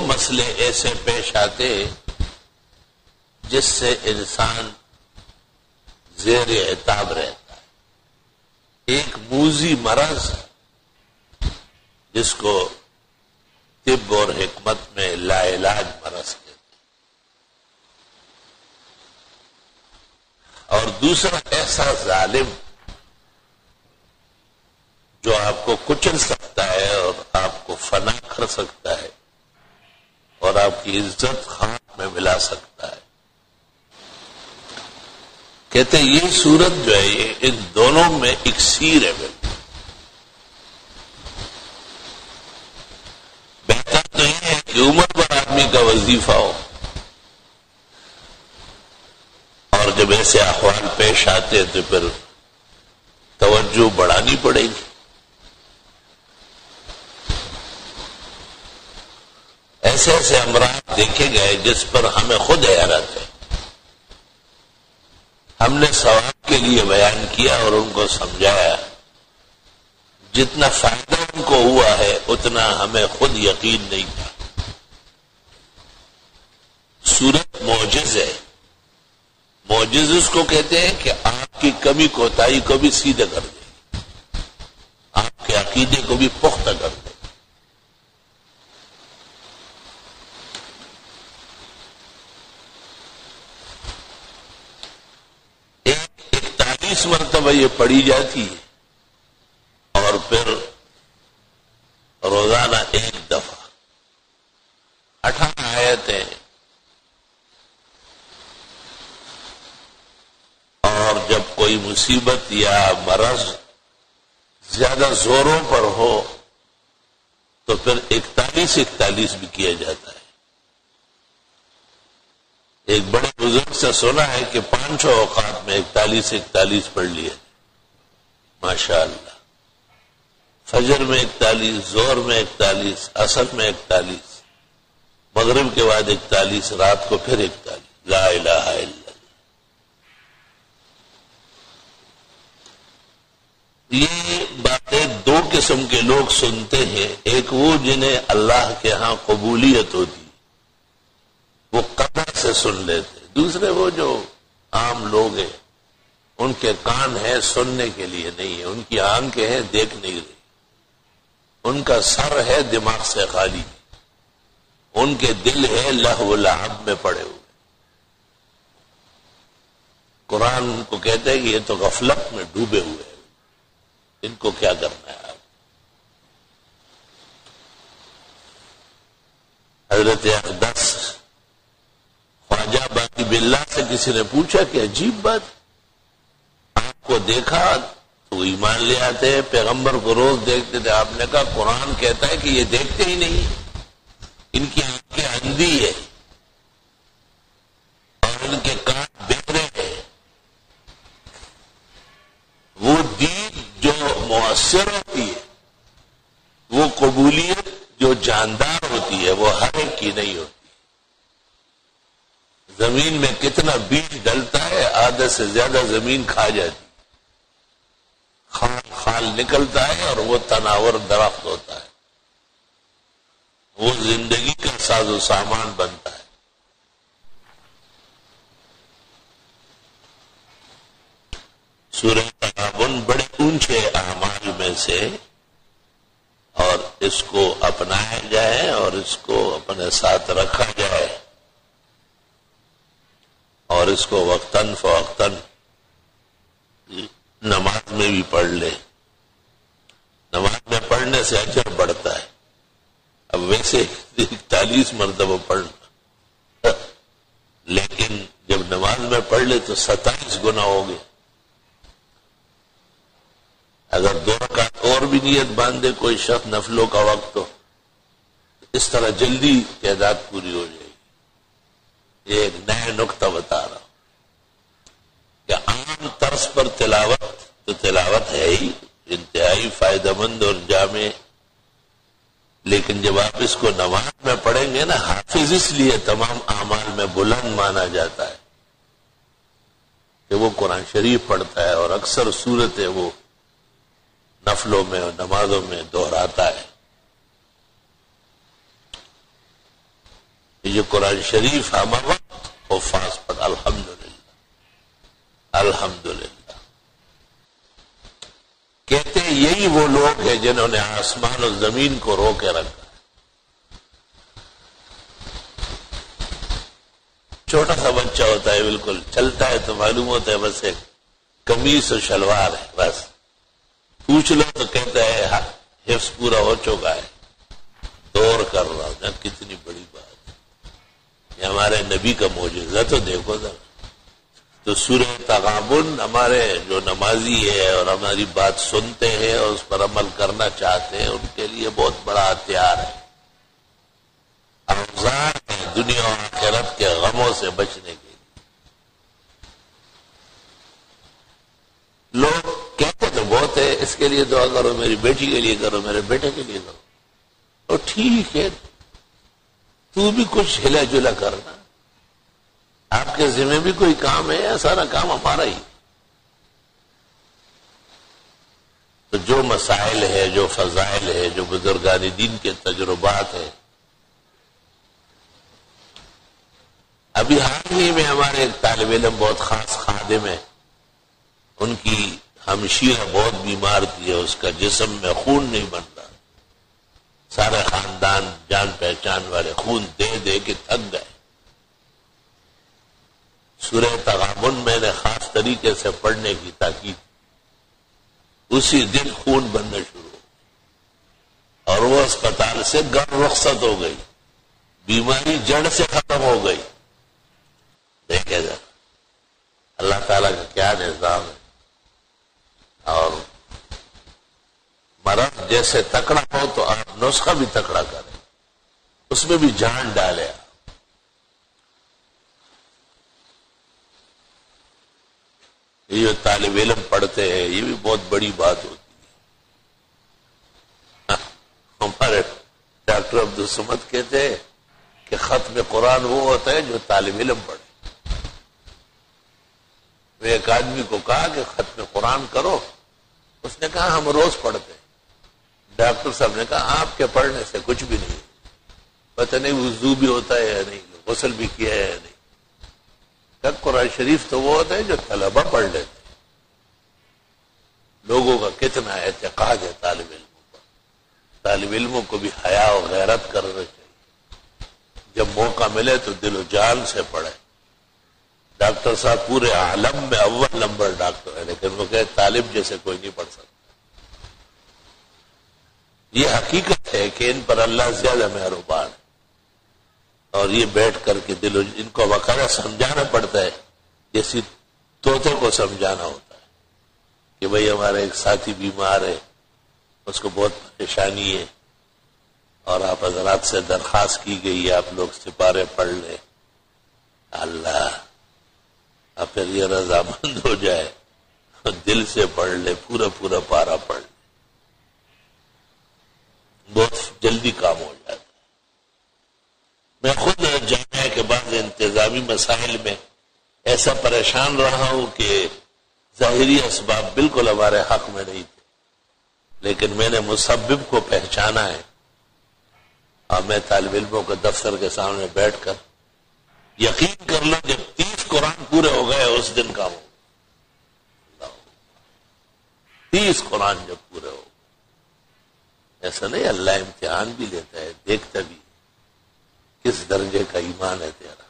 مسئلے ایسے پیش آتے جس سے انسان زیر عتاب رہتا ہے. ایک موذی مرض جس کو طب اور حکمت میں لا علاج مرض کہتے ہیں، اور دوسرا ایسا ظالم جو آپ کو کچل سکتا ہے اور آپ کو فنا کر سکتا ہے اور آپ کی عزت خاک میں ملا سکتا ہے. کہتے ہیں یہ صورت جو ہے یہ ان دونوں میں اکسیر ہے. بہتر تو یہ ہے کہ عمر پر آدمی کا وظیفہ ہو، اور جب ایسے احوال پیش آتے ہیں تو پھر توجہ بڑھانی پڑے گی. ایسے ایسے امراض دیکھے گئے جس پر ہمیں خود حیرت ہے. ہم نے ثواب کے لیے بیان کیا اور ان کو سمجھایا، جتنا فائدہ ان کو ہوا ہے اتنا ہمیں خود یقین نہیں تھا. سورت معجز ہے. معجز اس کو کہتے ہیں کہ آپ کی کمی کوتاہی کو بھی سیدھے کر دے، آپ کے عقیدے کو بھی پختہ کر دے. مرتبہ یہ پڑھی جاتی ہے اور پھر روزانہ ایک دفعہ 18 آیتیں، اور جب کوئی مصیبت یا مرض زیادہ زوروں پر ہو تو پھر 41 بھی کیا جاتا ہے. ایک بڑے بزرگ سے سنا ہے کہ 500 اوقات میں 41 پڑھ لیے. ماشاء اللہ. فجر میں 41، ظہر میں 41، عصر میں 41، مغرب کے بعد 41، رات کو پھر 41. لا الہ الا اللہ. یہ باتیں دو قسم کے لوگ سنتے ہیں. ایک وہ جنہیں اللہ کے ہاں قبولیت ہوتی، وہ قدر سے سن لیتے. دوسرے وہ جو عام لوگ ہیں، ان کے کان ہیں سننے کے لیے نہیں ہے، ان کی آنکھیں ہیں دیکھ نہیں رہی، ان کا سر ہے دماغ سے خالی، ان کے دل ہے لہو و لعب میں پڑے ہوئے. قرآن ان کو کہتے ہیں کہ یہ تو غفلت میں ڈوبے ہوئے ہیں، ان کو کیا کرنا ہے. آپ حضرت اقدس خواجہ باقی باللہ سے کسی نے پوچھا کہ عجیب بات، آپ کو دیکھا تو ایمان لے آتے ہیں، پیغمبر کو روز دیکھتے تھے. آپ نے کہا قرآن کہتا ہے کہ یہ دیکھتے ہی نہیں، ان کی آنکھیں اندھی ہے اور ان کے کان بہرے ہیں. وہ دین جو مؤثر ہوتی ہے، وہ قبولیت جو جاندار ہوتی ہے، وہ ہر ایک کی نہیں ہوتی. زمین میں کتنا بیج ڈلتا ہے، آدھے سے زیادہ زمین کھا جاتی، خال نکلتا ہے اور وہ تناور درخت ہوتا ہے، وہ زندگی کا ساز و سامان بنتا ہے. سورہ تغابن بڑے اونچے اعمال میں سے، اور اس کو اپنایا جائے اور اس کو اپنے ساتھ رکھا جائے اور اس کو وقتاً فوقتاً نماز میں بھی پڑھ لے. نماز میں پڑھنے سے اجر بڑھتا ہے. اب ویسے 41 مرتبہ پڑھنا، لیکن جب نماز میں پڑھ لے تو 27 گنا ہو گئے. اگر 2 رکعت اور بھی نیت باندھے کوئی شخص نفلوں کا وقت ہو، اس طرح جلدی تعداد پوری ہو جائے گی. یہ ایک نیا نقطہ بتا رہا ہوں کہ عام طرز پر تلاوت تو تلاوت ہے ہی انتہائی فائدہ مند اور جامع، لیکن جب آپ اس کو نماز میں پڑھیں گے نا، حافظ اس لیے تمام اعمال میں بلند مانا جاتا ہے کہ وہ قرآن شریف پڑھتا ہے اور اکثر صورتیں وہ نفلوں میں اور نمازوں میں دہراتا ہے. یہ قرآن شریف ہم وقت حفاظ پڑھ الحمدللہ الحمدللہ کہتے ہیں یہی وہ لوگ ہیں جنہوں نے آسمان و زمین کو رو کے رکھا. چھوٹا سا بچہ ہوتا ہے بالکل چلتا ہے تو معلوم ہوتا ہے بس ایک قمیص و شلوار ہے بس پوچھ لو تو کہتا ہے حفظ پورا ہو چکا ہے دور کر رہا ہوں. کتنی بڑی بات ہے یہ ہمارے نبی کا معجزہ تو دیکھو ذرا. تو سورہ تغابن ہمارے جو نمازی ہے اور ہماری بات سنتے ہیں اور اس پر عمل کرنا چاہتے ہیں ان کے لیے بہت بڑا ہتھیار ہے اوزار ہے دنیا اور آخرت کے غموں سے بچنے کے لیے. لوگ کہتے تو بہت ہے اس کے لیے دعا کرو میری بیٹی کے لیے کرو میرے بیٹے کے لیے کرو تو ٹھیک ہے تو بھی کچھ ہلا جلا کرنا. آپ کے ذمہ بھی کوئی کام ہے یا سارا کام ہمارا ہی. تو جو مسائل ہے جو فضائل ہے جو بزرگان دین کے تجربات ہیں ابھی حال ہی میں ہمارے ایک طالب علم بہت خاص خادم ہے ان کی ہمشیرہ بہت بیمار تھی اس کا جسم میں خون نہیں بن رہا سارے خاندان جان پہچان والے خون دے دے کے تھک گئے. سورہ تغابن میں نے خاص طریقے سے پڑھنے کی تاکید اسی دن خون بننا شروع ہو اور وہ اسپتال سے گھر رخصت ہو گئی بیماری جڑ سے ختم ہو گئی. دیکھے ذرا اللہ تعالیٰ کا کیا نظام ہے. اور مرض جیسے تکڑا ہو تو آپ نسخہ بھی تکڑا کریں اس میں بھی جان ڈالے. یہ جو طالب علم پڑھتے ہیں یہ بھی بہت بڑی بات ہوتی ہے. ہمارے ڈاکٹر عبدالصمد کہتے ہیں کہ ختم قرآن وہ ہوتا ہے جو طالب علم پڑھے. میں ایک آدمی کو کہا کہ ختم قرآن کرو اس نے کہا ہم روز پڑھتے ہیں. ڈاکٹر صاحب نے کہا آپ کے پڑھنے سے کچھ بھی نہیں پتہ نہیں وضو بھی ہوتا ہے یا نہیں غسل بھی کیا ہے یا نہیں. قرآن شریف تو وہ ہوتا ہے جو طلبہ پڑھ لیتے ہیں. لوگوں کا کتنا اعتقاد ہے طالب علموں پر. طالب علموں کو بھی حیا و غیرت کرنا چاہیے جب موقع ملے تو دل و جان سے پڑھے. ڈاکٹر صاحب پورے عالم میں اول نمبر ڈاکٹر ہے لیکن وہ کہے طالب جیسے کوئی نہیں پڑھ سکتا. یہ حقیقت ہے کہ ان پر اللہ زیادہ مہربان ہے اور یہ بیٹھ کر کے ان کو باقاعدہ سمجھانا پڑتا ہے جیسی طوطے کو سمجھانا ہوتا ہے کہ بھئی ہمارا ایک ساتھی بیمار ہے اس کو بہت پریشانی ہے اور آپ حضرات سے درخواست کی گئی ہے آپ لوگ سپارے پڑھ لیں اللہ اب پھر یہ رضامند ہو جائے دل سے پڑھ لے پورا پورا پارا پڑھ لے بہت جلدی کام ہو جاتا ہے. میں خود جامعہ کے بعد انتظامی مسائل میں ایسا پریشان رہا ہوں کہ ظاہری اسباب بالکل ہمارے حق میں نہیں تھے لیکن میں نے مسبب کو پہچانا ہے اور میں طالب علموں کے دفتر کے سامنے بیٹھ کر یقین کر لوں جب 30 قرآن پورے ہو گئے اس دن کام ہو 30 قرآن جب پورے ہو ایسا نہیں اللہ امتحان بھی لیتا ہے دیکھتا بھی کس درجے کا ایمان ہے تیرا.